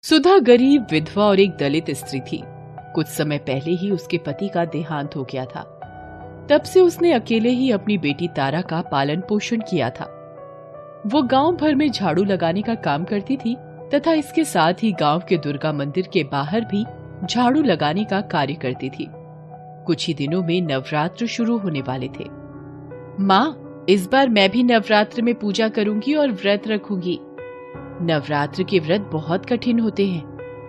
सुधा गरीब विधवा और एक दलित स्त्री थी। कुछ समय पहले ही उसके पति का देहांत हो गया था। तब से उसने अकेले ही अपनी बेटी तारा का पालन पोषण किया था। वो गांव भर में झाड़ू लगाने का काम करती थी तथा इसके साथ ही गांव के दुर्गा मंदिर के बाहर भी झाड़ू लगाने का कार्य करती थी। कुछ ही दिनों में नवरात्र शुरू होने वाले थे। माँ, इस बार मैं भी नवरात्र में पूजा करूंगी और व्रत रखूंगी। नवरात्र के व्रत बहुत कठिन होते हैं,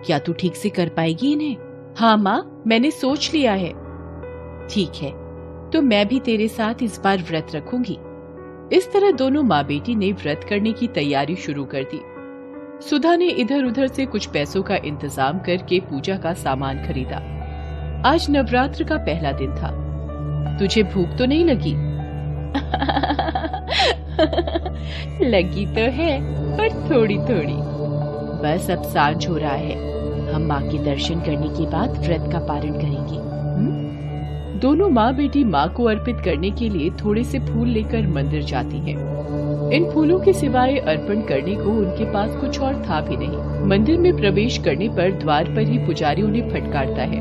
क्या तू ठीक से कर पाएगी इन्हें? हाँ माँ, मैंने सोच लिया है। ठीक है, तो मैं भी तेरे साथ इस बार व्रत रखूंगी। इस तरह दोनों माँ बेटी ने व्रत करने की तैयारी शुरू कर दी। सुधा ने इधर उधर से कुछ पैसों का इंतजाम करके पूजा का सामान खरीदा। आज नवरात्र का पहला दिन था। तुझे भूख तो नहीं लगी? लगी तो है, पर थोड़ी थोड़ी। बस अब सांझ हो रहा है, हम माँ के दर्शन करने के बाद व्रत का पारण करेंगे। दोनों माँ बेटी माँ को अर्पित करने के लिए थोड़े से फूल लेकर मंदिर जाती हैं। इन फूलों के सिवाय अर्पण करने को उनके पास कुछ और था भी नहीं। मंदिर में प्रवेश करने पर द्वार पर ही पुजारी उन्हें फटकारता है।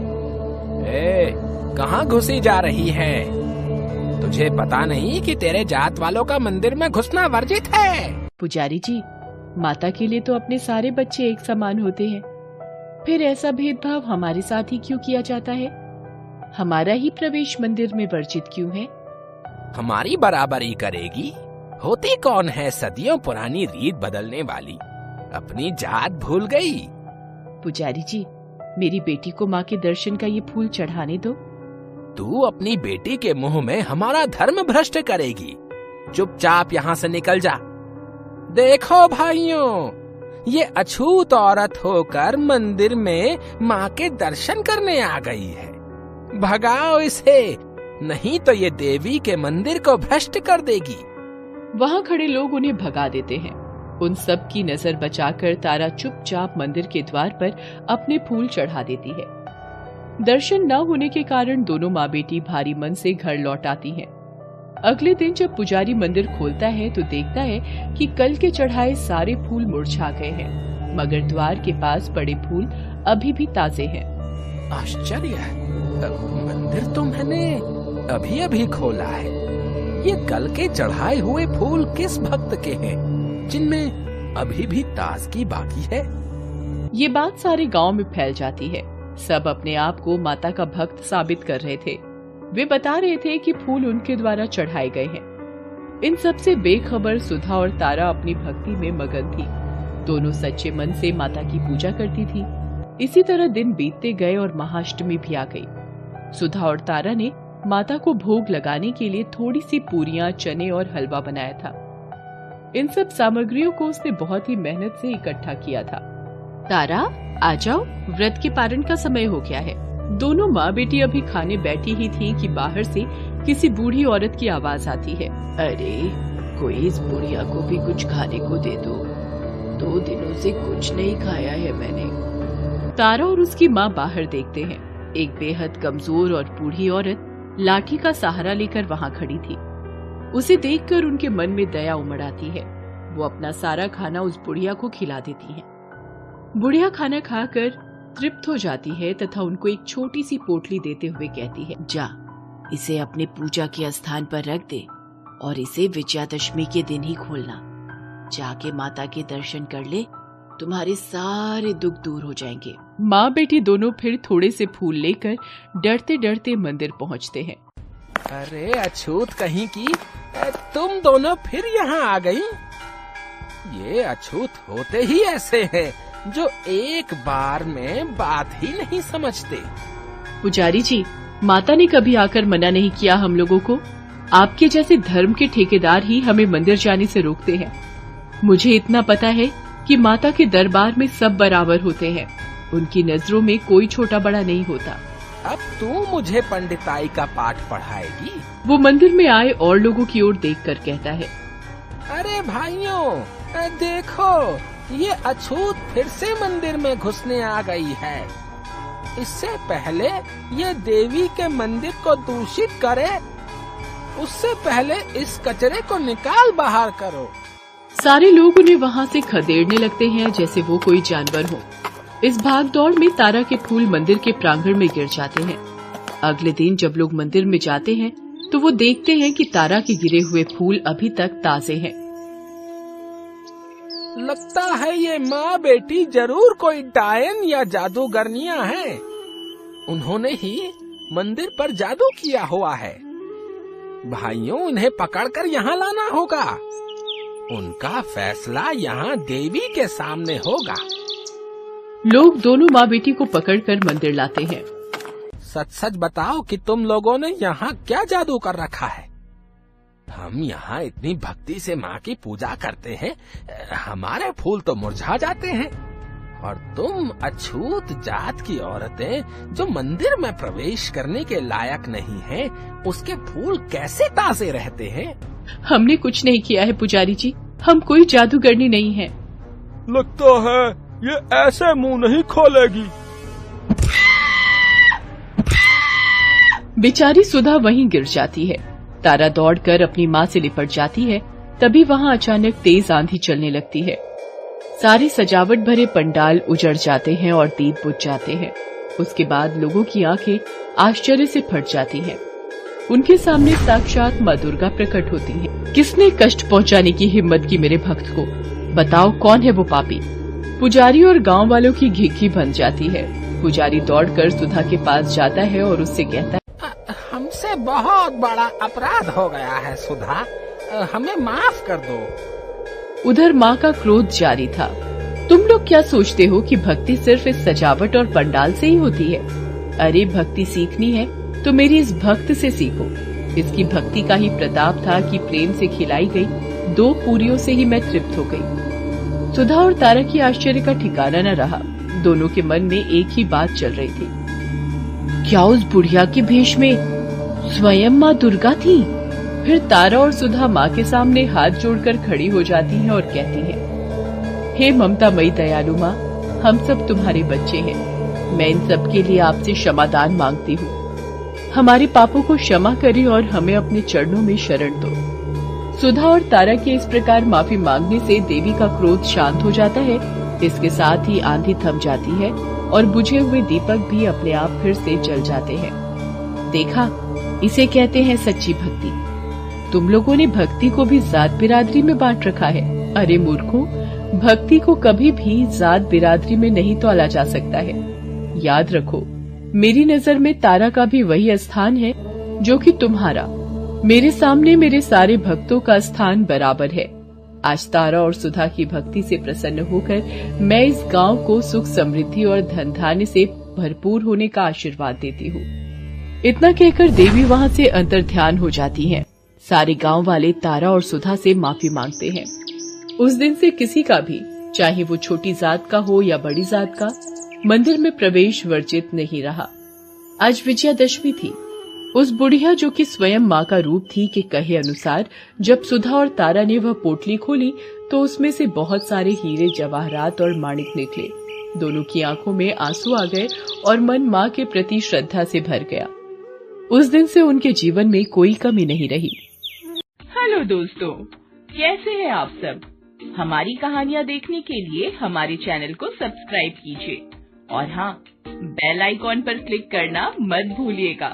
कहाँ घुसी जा रही है? तुझे पता नहीं कि तेरे जात वालों का मंदिर में घुसना वर्जित है? पुजारी जी, माता के लिए तो अपने सारे बच्चे एक समान होते हैं, फिर ऐसा भेदभाव हमारे साथ ही क्यों किया जाता है? हमारा ही प्रवेश मंदिर में वर्जित क्यों है? हमारी बराबरी करेगी? होती कौन है सदियों पुरानी रीत बदलने वाली? अपनी जात भूल गई? पुजारी जी, मेरी बेटी को माँ के दर्शन का ये फूल चढ़ाने दो। तू अपनी बेटी के मुंह में हमारा धर्म भ्रष्ट करेगी। चुपचाप यहाँ से निकल जा। देखो भाइयों, ये अछूत औरत होकर मंदिर में माँ के दर्शन करने आ गई है। भगाओ इसे, नहीं तो ये देवी के मंदिर को भ्रष्ट कर देगी। वहाँ खड़े लोग उन्हें भगा देते हैं। उन सब की नजर बचाकर तारा चुपचाप मंदिर के द्वार पर अपने फूल चढ़ा देती है। दर्शन न होने के कारण दोनों माँ बेटी भारी मन से घर लौट आती हैं। अगले दिन जब पुजारी मंदिर खोलता है तो देखता है कि कल के चढ़ाए सारे फूल मुरझा गए हैं, मगर द्वार के पास पड़े फूल अभी भी ताजे हैं। आश्चर्य है, मंदिर तो मैंने अभी अभी खोला है। ये कल के चढ़ाए हुए फूल किस भक्त के हैं, जिनमें अभी भी ताजगी बाकी है? ये बात सारे गांव में फैल जाती है। सब अपने आप को माता का भक्त साबित कर रहे थे। वे बता रहे थे कि फूल उनके द्वारा चढ़ाए गए हैं। इन सब से बेखबर सुधा और तारा अपनी भक्ति में मगन थी। दोनों सच्चे मन से माता की पूजा करती थी। इसी तरह दिन बीतते गए और महाअष्टमी भी आ गई। सुधा और तारा ने माता को भोग लगाने के लिए थोड़ी सी पूरियां, चने और हलवा बनाया था। इन सब सामग्रियों को उसने बहुत ही मेहनत से इकट्ठा किया था। तारा, आ जाओ, व्रत के पारण का समय हो गया है। दोनों माँ बेटी अभी खाने बैठी ही थी कि बाहर से किसी बूढ़ी औरत की आवाज आती है। अरे, कोई इस बुढ़िया को भी कुछ खाने को दे दो। 2 दिनों से कुछ नहीं खाया है मैंने। तारा और उसकी माँ बाहर देखते हैं। एक बेहद कमजोर और बूढ़ी औरत लाठी का सहारा लेकर वहाँ खड़ी थी। उसे देखकर उनके मन में दया उमड़ आती है। वो अपना सारा खाना उस बुढ़िया को खिला देती है। बुढ़िया खाना खाकर तृप्त हो जाती है तथा उनको एक छोटी सी पोटली देते हुए कहती है, जा, इसे अपने पूजा के स्थान पर रख दे और इसे विजयादशमी के दिन ही खोलना। जाके माता के दर्शन कर ले, तुम्हारे सारे दुख दूर हो जाएंगे। माँ बेटी दोनों फिर थोड़े से फूल लेकर डरते डरते मंदिर पहुँचते हैं। अरे अछूत कहीं की, तुम दोनों फिर यहाँ आ गई? ये अछूत होते ही ऐसे हैं, जो एक बार में बात ही नहीं समझते। पुजारी जी, माता ने कभी आकर मना नहीं किया हम लोगों को। आपके जैसे धर्म के ठेकेदार ही हमें मंदिर जाने से रोकते हैं। मुझे इतना पता है कि माता के दरबार में सब बराबर होते हैं। उनकी नजरों में कोई छोटा बड़ा नहीं होता। अब तू मुझे पंडिताई का पाठ पढ़ाएगी? वो मंदिर में आए और लोगों की ओर देखकर कहता है, अरे भाइयों, देखो, ये अछूत फिर से मंदिर में घुसने आ गई है। इससे पहले ये देवी के मंदिर को दूषित करे, उससे पहले इस कचरे को निकाल बाहर करो। सारे लोग उन्हें वहाँ से खदेड़ने लगते हैं जैसे वो कोई जानवर हो। इस भागदौड़ में तारा के फूल मंदिर के प्रांगण में गिर जाते हैं। अगले दिन जब लोग मंदिर में जाते हैं तो वो देखते हैं कि तारा के गिरे हुए फूल अभी तक ताजे हैं। लगता है ये माँ बेटी जरूर कोई डायन या जादूगरनियां हैं। उन्होंने ही मंदिर पर जादू किया हुआ है। भाइयों, इन्हें पकड़कर यहाँ लाना होगा। उनका फैसला यहाँ देवी के सामने होगा। लोग दोनों माँ बेटी को पकड़कर मंदिर लाते हैं। सच सच बताओ कि तुम लोगों ने यहाँ क्या जादू कर रखा है? हम यहाँ इतनी भक्ति से माँ की पूजा करते हैं, हमारे फूल तो मुरझा जाते हैं, और तुम अछूत जात की औरतें जो मंदिर में प्रवेश करने के लायक नहीं हैं, उसके फूल कैसे ताजे रहते हैं? हमने कुछ नहीं किया है पुजारी जी, हम कोई जादूगरनी नहीं है। लगता है ये ऐसे मुंह नहीं खोलेगी। बेचारी सुधा वहीं गिर जाती है। तारा दौड़कर अपनी माँ से लिपट जाती है। तभी वहाँ अचानक तेज आंधी चलने लगती है। सारे सजावट भरे पंडाल उजड़ जाते हैं और दीप बुझ जाते हैं। उसके बाद लोगों की आंखें आश्चर्य से फट जाती हैं। उनके सामने साक्षात माँ दुर्गा प्रकट होती हैं। किसने कष्ट पहुँचाने की हिम्मत की मेरे भक्त को? बताओ कौन है वो पापी? पुजारी और गांव वालों की घिघी बन जाती है। पुजारी दौड़कर सुधा के पास जाता है और उससे कहता है, हमसे बहुत बड़ा अपराध हो गया है सुधा, हमें माफ कर दो। उधर माँ का क्रोध जारी था। तुम लोग क्या सोचते हो कि भक्ति सिर्फ इस सजावट और पंडाल से ही होती है? अरे भक्ति सीखनी है तो मेरी इस भक्त से सीखो। इसकी भक्ति का ही प्रताप था कि प्रेम से खिलाई गई 2 पूरियों से ही मैं तृप्त हो गई। सुधा और तारा की आश्चर्य का ठिकाना न रहा। दोनों के मन में एक ही बात चल रही थी, क्या उस बुढ़िया के भेष में स्वयं माँ दुर्गा थी? फिर तारा और सुधा माँ के सामने हाथ जोड़कर खड़ी हो जाती हैं और कहती हैं, हे ममतामयी दयालु माँ, हम सब तुम्हारे बच्चे हैं। मैं इन सब के लिए आपसे क्षमादान मांगती हूँ। हमारे पापों को क्षमा करें और हमें अपने चरणों में शरण दो। सुधा और तारा के इस प्रकार माफी मांगने से देवी का क्रोध शांत हो जाता है। इसके साथ ही आंधी थम जाती है और बुझे हुए दीपक भी अपने आप फिर से जल जाते हैं। देखा, इसे कहते हैं सच्ची भक्ति। तुम लोगों ने भक्ति को भी जात बिरादरी में बांट रखा है। अरे मूर्खों, भक्ति को कभी भी जात बिरादरी में नहीं तौला जा सकता है। याद रखो, मेरी नजर में तारा का भी वही स्थान है जो कि तुम्हारा। मेरे सामने मेरे सारे भक्तों का स्थान बराबर है। आज तारा और सुधा की भक्ति से प्रसन्न होकर मैं इस गांव को सुख समृद्धि और धन धान्य से भरपूर होने का आशीर्वाद देती हूँ। इतना कहकर देवी वहाँ से अंतर्ध्यान हो जाती हैं। सारे गांव वाले तारा और सुधा से माफी मांगते हैं। उस दिन से किसी का भी, चाहे वो छोटी जात का हो या बड़ी जात का, मंदिर में प्रवेश वर्जित नहीं रहा। आज विजयादशमी थी। उस बुढ़िया जो कि स्वयं माँ का रूप थी के कहे अनुसार जब सुधा और तारा ने वह पोटली खोली तो उसमें से बहुत सारे हीरे जवाहरात और माणिक निकले। दोनों की आंखों में आंसू आ गए और मन माँ के प्रति श्रद्धा से भर गया। उस दिन से उनके जीवन में कोई कमी नहीं रही। हेलो दोस्तों, कैसे हैं आप सब? हमारी कहानियाँ देखने के लिए हमारे चैनल को सब्सक्राइब कीजिए और हाँ, बेल आइकॉन पर क्लिक करना मत भूलिएगा।